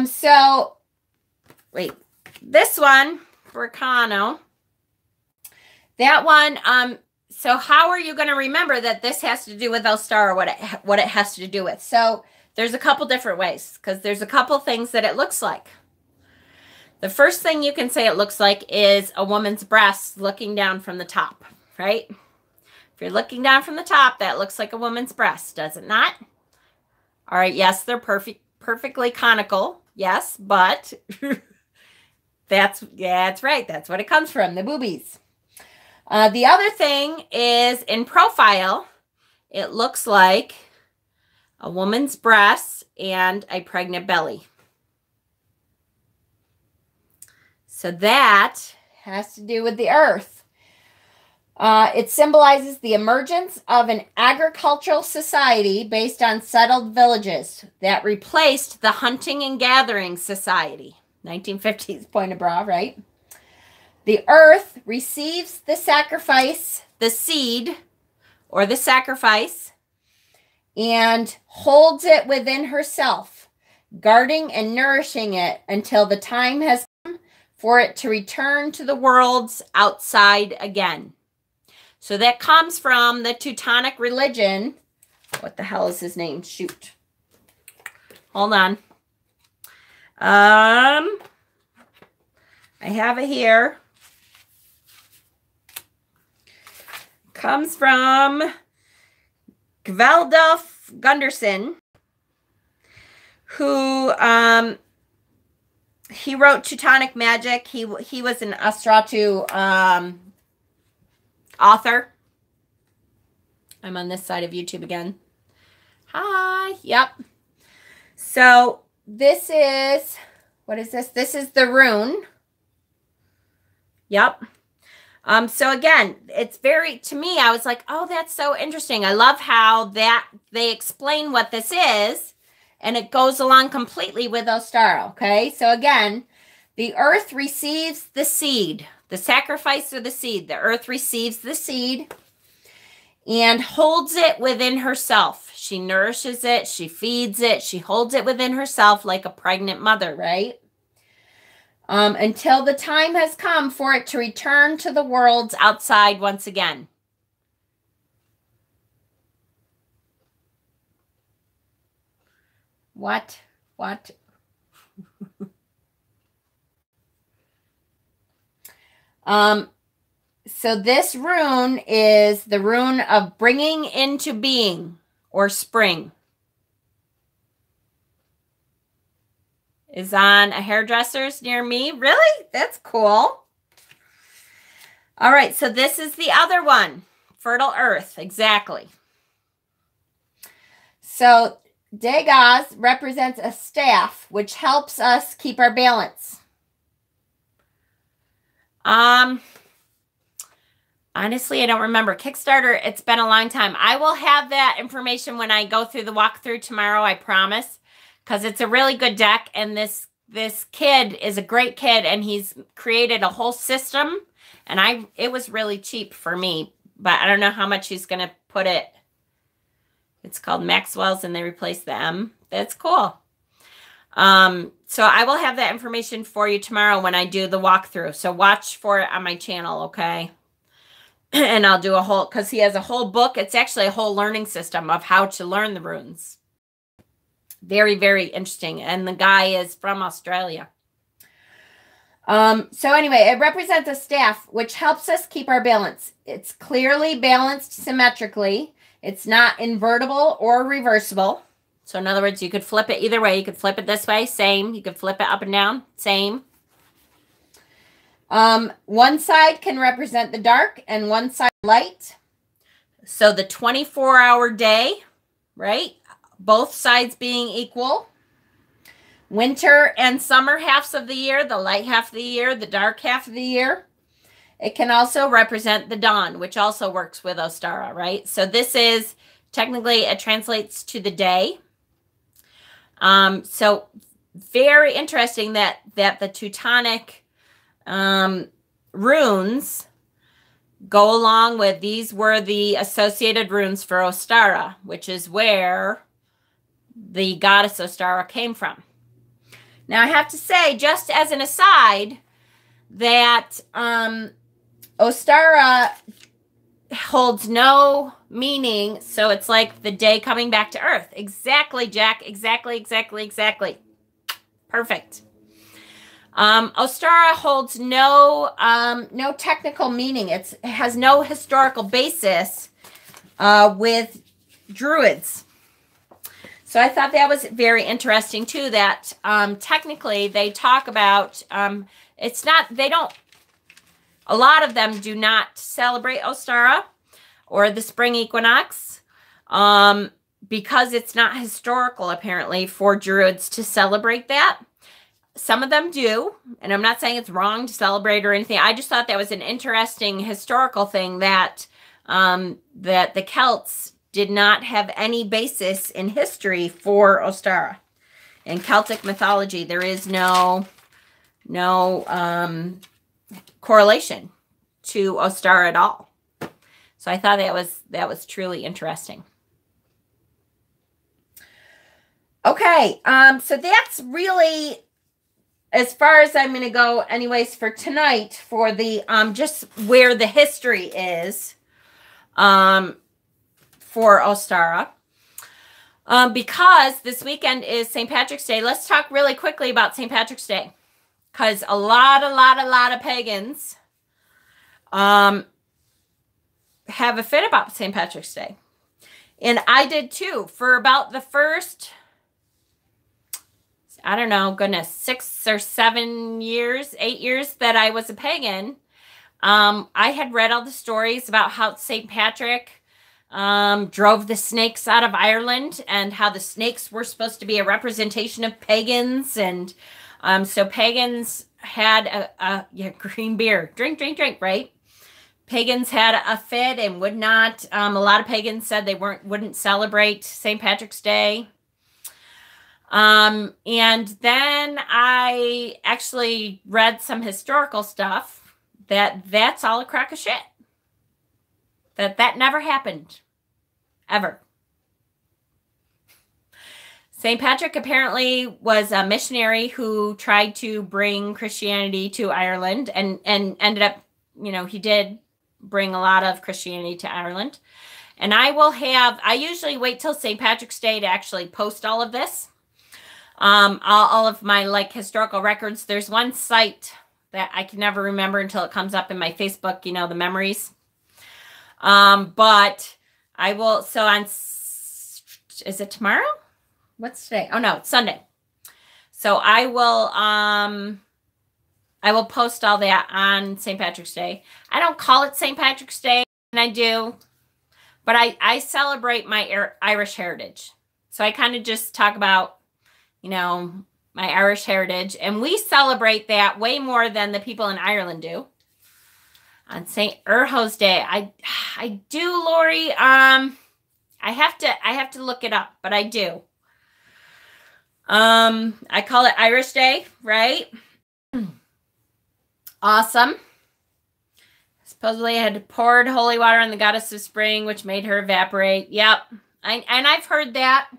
So, wait. This one, Burkano. That one, so how are you going to remember that this has to do with Ostara, what it has to do with? So there's a couple different ways, because there's a couple things that it looks like. The first thing you can say it looks like is a woman's breast looking down from the top, right? If you're looking down from the top, that looks like a woman's breast, does it not? All right, yes, they're perfectly conical, yes, but that's right. That's what it comes from, the boobies. The other thing is in profile, it looks like a woman's breasts and a pregnant belly. So that has to do with the earth. It symbolizes the emergence of an agricultural society based on settled villages that replaced the hunting and gathering society. 1950s point of bra, right? The earth receives the sacrifice, the seed, or the sacrifice, and holds it within herself, guarding and nourishing it until the time has come for it to return to the worlds outside again. So that comes from the Teutonic religion. What the hell is his name? Shoot. Hold on. I have it here. Comes from Gvaldolf Gunderson, who he wrote Teutonic Magic. He was an Ostratu author. I'm on this side of YouTube again. Hi. Yep. So this is, what is this? This is the rune. Yep. So again, it's very, to me, I was like, oh, that's so interesting. I love how that they explain what this is, and it goes along completely with Ostara, okay? So again, the earth receives the seed, the sacrifice of the seed. The earth receives the seed and holds it within herself. She nourishes it, she feeds it, she holds it within herself like a pregnant mother, right? Until the time has come for it to return to the worlds outside once again. What? So this rune is the rune of bringing into being, or spring. Is on a hairdresser's near me. Really? That's cool. All right, so this is the other one. Fertile earth, exactly. So Degas represents a staff, which helps us keep our balance. Honestly, I don't remember. Kickstarter, it's been a long time. I will have that information when I go through the walkthrough tomorrow, I promise. Because it's a really good deck, and this kid is a great kid, and he's created a whole system, and it was really cheap for me, but I don't know how much he's going to put it It's called Maxwell's, and they replaced the M. That's cool. So I will have that information for you tomorrow when I do the walkthrough. So watch for it on my channel, okay? And I'll do a whole, because he has a whole book. It's actually a whole learning system of how to learn the runes. Very, very interesting. And the guy is from Australia. So anyway, it represents a staff, which helps us keep our balance. It's clearly balanced symmetrically. It's not invertible or reversible. So in other words, you could flip it either way. You could flip it this way, same. You could flip it up and down, same. One side can represent the dark and one side light. So the 24-hour day, right? Both sides being equal. Winter and summer halves of the year, the light half of the year, the dark half of the year. It can also represent the dawn, which also works with Ostara, right? So this is, technically, it translates to the day. So very interesting that the Teutonic runes go along with, these were the associated runes for Ostara, which is where the goddess Ostara came from. Now, I have to say, just as an aside, that Ostara holds no meaning. So it's like the day coming back to Earth. Exactly, Jack. Exactly, exactly, exactly. Perfect. Ostara holds no technical meaning. It has no historical basis with Druids. So I thought that was very interesting too, that technically they talk about, it's not, they don't, a lot of them do not celebrate Ostara or the spring equinox because it's not historical apparently for Druids to celebrate that. Some of them do, and I'm not saying it's wrong to celebrate or anything. I just thought that was an interesting historical thing that that the Celts did not have any basis in history for Ostara. In Celtic mythology, there is no correlation to Ostara at all. So I thought that was truly interesting. Okay, so that's really as far as I'm going to go anyways for tonight for the just where the history is for Ostara. Because this weekend is St. Patrick's Day, let's talk really quickly about St. Patrick's Day. Because a lot of pagans have a fit about St. Patrick's Day. And I did too. For about the first, I don't know, goodness, 6 or 7 years, 8 years that I was a pagan, I had read all the stories about how St. Patrick drove the snakes out of Ireland and how the snakes were supposed to be a representation of pagans. And so pagans had a green beer. Drink, right? Pagans had a fit and would not. A lot of pagans said they wouldn't celebrate St. Patrick's Day. And then I actually read some historical stuff that's all a crock of shit. That never happened. Ever. St. Patrick apparently was a missionary who tried to bring Christianity to Ireland and ended up, you know, he did bring a lot of Christianity to Ireland. And I usually wait till St. Patrick's Day to actually post all of this. All of my like historical records. There's one site that I can never remember until it comes up in my Facebook, you know, the memories. But I will, so on, is it tomorrow? What's today? Oh no, it's Sunday. So I will post all that on St. Patrick's Day. I don't call it St. Patrick's Day, and I do, but I celebrate my Irish heritage. So I kind of just talk about, you know, my Irish heritage, and we celebrate that way more than the people in Ireland do. On St. Urho's Day, I do, Lori. I have to look it up, but I do. I call it Irish Day, right? Awesome. Supposedly I had poured holy water on the goddess of spring, which made her evaporate. Yep. And I've heard that.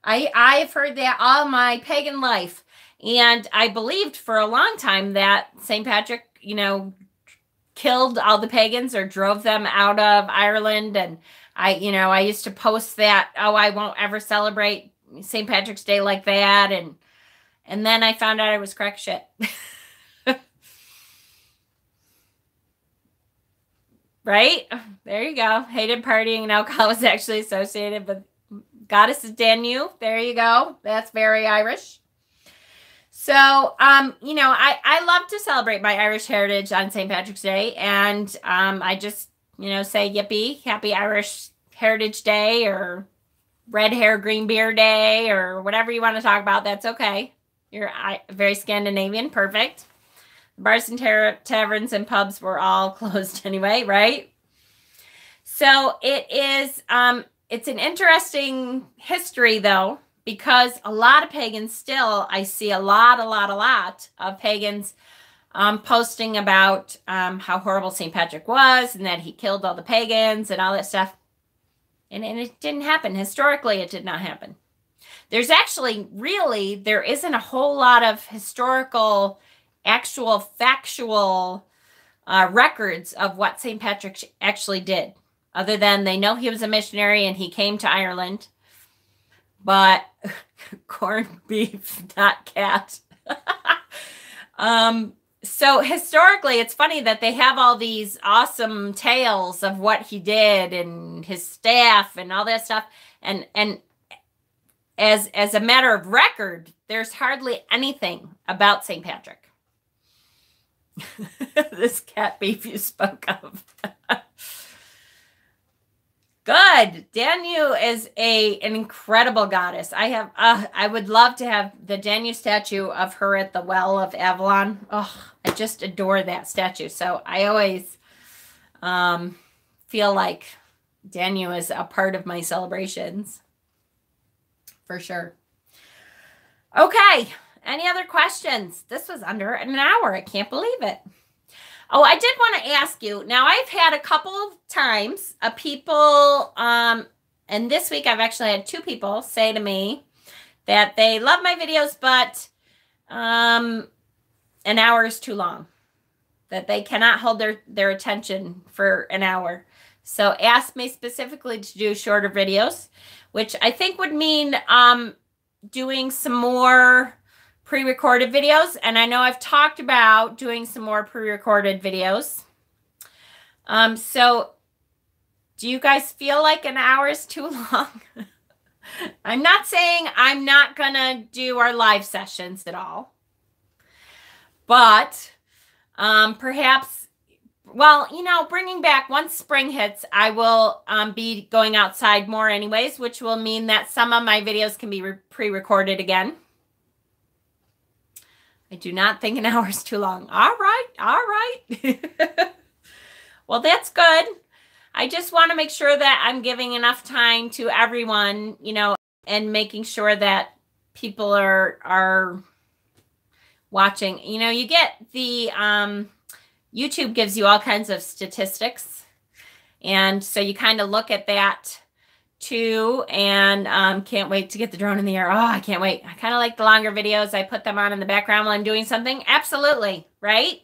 I've heard that all my pagan life. And I believed for a long time that St. Patrick, you know, killed all the pagans or drove them out of Ireland. And I used to post that, oh, I won't ever celebrate St. Patrick's Day like that. And then I found out it was crack shit. Right? There you go. Hated partying and alcohol was actually associated with goddess Danube. There you go. That's very Irish. So, I love to celebrate my Irish heritage on St. Patrick's Day. And I just, say yippee, happy Irish Heritage Day, or red hair, green beer day, or whatever you want to talk about. That's okay. You're very Scandinavian. Perfect. Bars and taverns and pubs were all closed anyway, right? So it is, it's an interesting history, though, because a lot of pagans still, I see a lot of pagans posting about how horrible St. Patrick was and that he killed all the pagans and all that stuff. And it didn't happen. Historically, it did not happen. There's actually, really, there isn't a whole lot of historical, actual, factual records of what St. Patrick actually did, other than they know he was a missionary and he came to Ireland. But corned beef, not cat. So historically, it's funny that they have all these awesome tales of what he did and his staff and all that stuff. And as a matter of record, there's hardly anything about St. Patrick. This cat beef you spoke of. Good. Danu is an incredible goddess. I would love to have the Danu statue of her at the Well of Avalon. Oh, I just adore that statue. So I always feel like Danu is a part of my celebrations. For sure. Okay. Any other questions? This was under an hour. I can't believe it. Oh, I did want to ask you. Now, I've had a couple of times people, and this week I've actually had 2 people say to me that they love my videos, but an hour is too long, that they cannot hold their attention for an hour. So ask me specifically to do shorter videos, which I think would mean doing some more pre-recorded videos. And I know I've talked about doing some more pre-recorded videos. So do you guys feel like an hour is too long? I'm not saying I'm not going to do our live sessions at all. But perhaps, well, bringing back, once spring hits, I will be going outside more anyways, which will mean that some of my videos can be pre-recorded again. I do not think an hour is too long. All right. All right. Well, that's good. I just want to make sure that I'm giving enough time to everyone, and making sure that people are watching. You get the YouTube gives you all kinds of statistics. And so you kind of look at that too, and can't wait to get the drone in the air. Oh, I can't wait. I kind of like the longer videos. I put them on in the background while I'm doing something. Absolutely, right?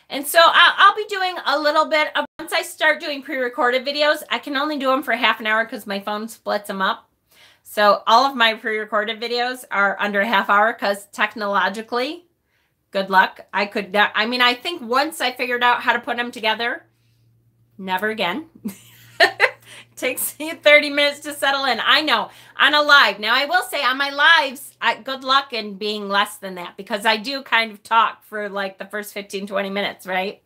And so I'll be doing a little bit of, once I start doing pre-recorded videos, I can only do them for half an hour because my phone splits them up. So all of my pre-recorded videos are under a half hour because technologically, good luck. I could not, I think once I figured out how to put them together, never again. Takes you 30 minutes to settle in. I know, on a live. Now, I will say on my lives, good luck in being less than that, because I do kind of talk for like the first 15, 20 minutes, right?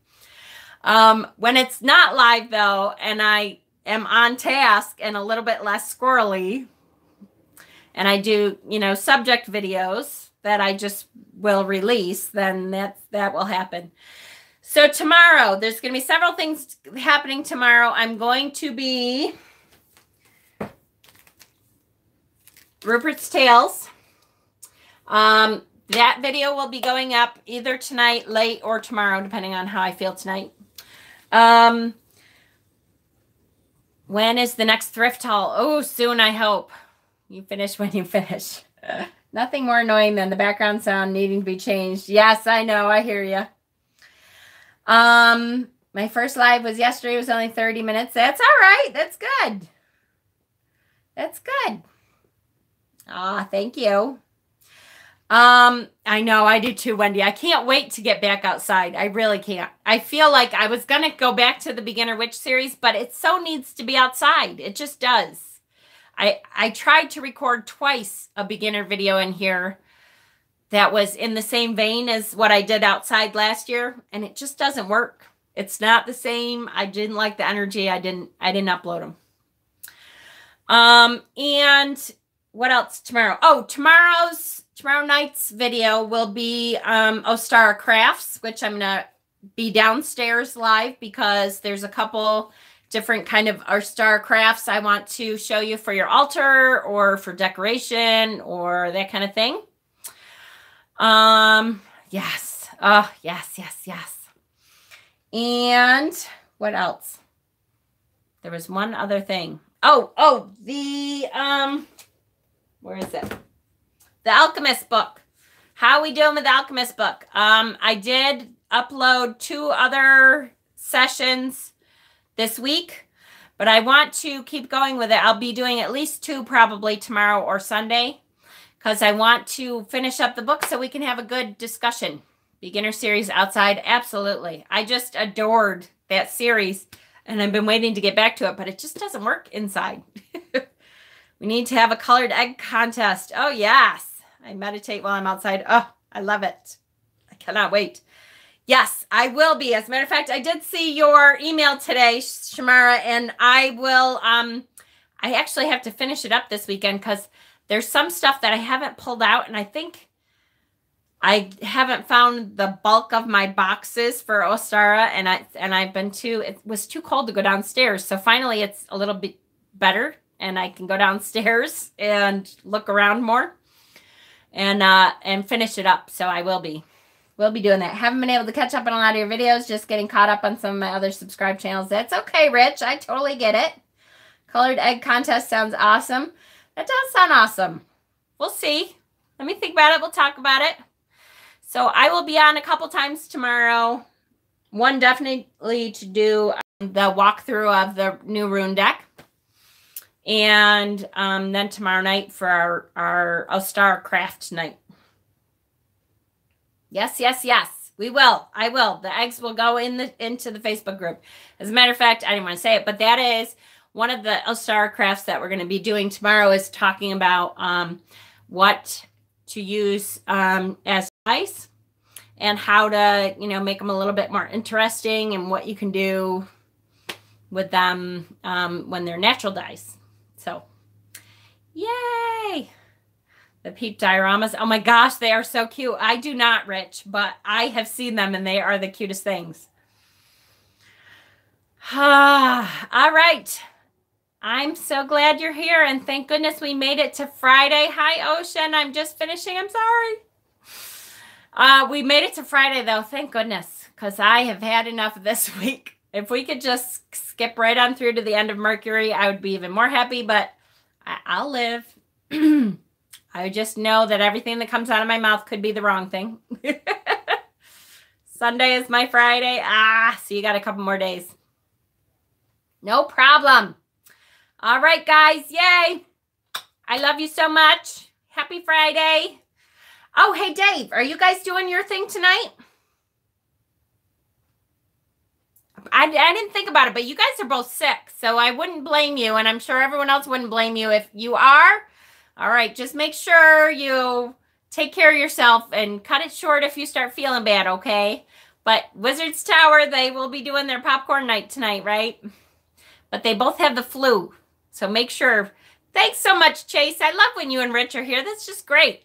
When it's not live, though, and I am on task and a little bit less squirrely, and I do, subject videos that I just will release, then that will happen. So tomorrow, there's going to be several things happening tomorrow. I'm going to be Rupert's Tales. That video will be going up either tonight, late, or tomorrow, depending on how I feel tonight. When is the next thrift haul? Oh, soon, I hope. You finish when you finish. Nothing more annoying than the background sound needing to be changed. Yes, I know. I hear you. My first live was yesterday. It was only 30 minutes. That's all right. That's good. That's good. Ah, thank you. I know. I do too, Wendy. I can't wait to get back outside. I really can't. I feel like I was going to go back to the Beginner Witch series, but it so needs to be outside. It just does. I tried to record twice a beginner video in here that was in the same vein as what I did outside last year, and it just doesn't work. It's not the same. I didn't like the energy. I didn't upload them. And what else tomorrow? Oh, tomorrow night's video will be Ostara Crafts, which I'm gonna be downstairs live because there's a couple different kind of Ostara crafts I want to show you for your altar or for decoration or that kind of thing. Yes. Oh, yes. And what else? There was one other thing. Oh, the, where is it? The Alchemist book. How are we doing with the Alchemist book? I did upload 2 other sessions this week, but I want to keep going with it. I'll be doing at least 2 probably tomorrow or Sunday because I want to finish up the book so we can have a good discussion. Beginner series outside, absolutely. I just adored that series and I've been waiting to get back to it, but it just doesn't work inside. We need to have a colored egg contest. Oh, yes. I meditate while I'm outside. Oh, I love it. I cannot wait. Yes, I will be. As a matter of fact, I did see your email today, Shamara, and I will, I actually have to finish it up this weekend because there's some stuff that I haven't pulled out, and I think I haven't found the bulk of my boxes for Ostara, and I've been it was too cold to go downstairs, so finally it's a little bit better, and I can go downstairs and look around more and finish it up, so I will be. We'll be doing that. Haven't been able to catch up on a lot of your videos. Just getting caught up on some of my other subscribed channels. That's okay, Rich. I totally get it. Colored egg contest sounds awesome. That does sound awesome. We'll see. Let me think about it. We'll talk about it. So I will be on a couple times tomorrow. One definitely to do the walkthrough of the new rune deck. And then tomorrow night for our Ostara craft night. Yes. We will. I will. The eggs will go into the Facebook group. As a matter of fact, I didn't want to say it, but that is one of the Ostara crafts that we're going to be doing tomorrow is talking about what to use as dice and how to, make them a little bit more interesting and what you can do with them when they're natural dice. So, yay! The Peep dioramas. Oh my gosh, they are so cute. I do not, Rich, but I have seen them and they are the cutest things. All right. I'm so glad you're here and thank goodness we made it to Friday. Hi, Ocean. I'm just finishing. I'm sorry. We made it to Friday though. Thank goodness, because I have had enough of this week. If we could just skip right on through to the end of Mercury, I would be even more happy, but I'll live. I just know that everything that comes out of my mouth could be the wrong thing. Sunday is my Friday. So you got a couple more days. No problem. All right, guys. Yay. I love you so much. Happy Friday. Oh, hey, Dave. Are you guys doing your thing tonight? I didn't think about it, but you guys are both sick, so I wouldn't blame you, and I'm sure everyone else wouldn't blame you if you are. All right, just make sure you take care of yourself and cut it short if you start feeling bad, okay? But Wizard's Tower, they will be doing their popcorn night tonight, right? But they both have the flu, so make sure. Thanks so much, Chase. I love when you and Rich are here. That's just great.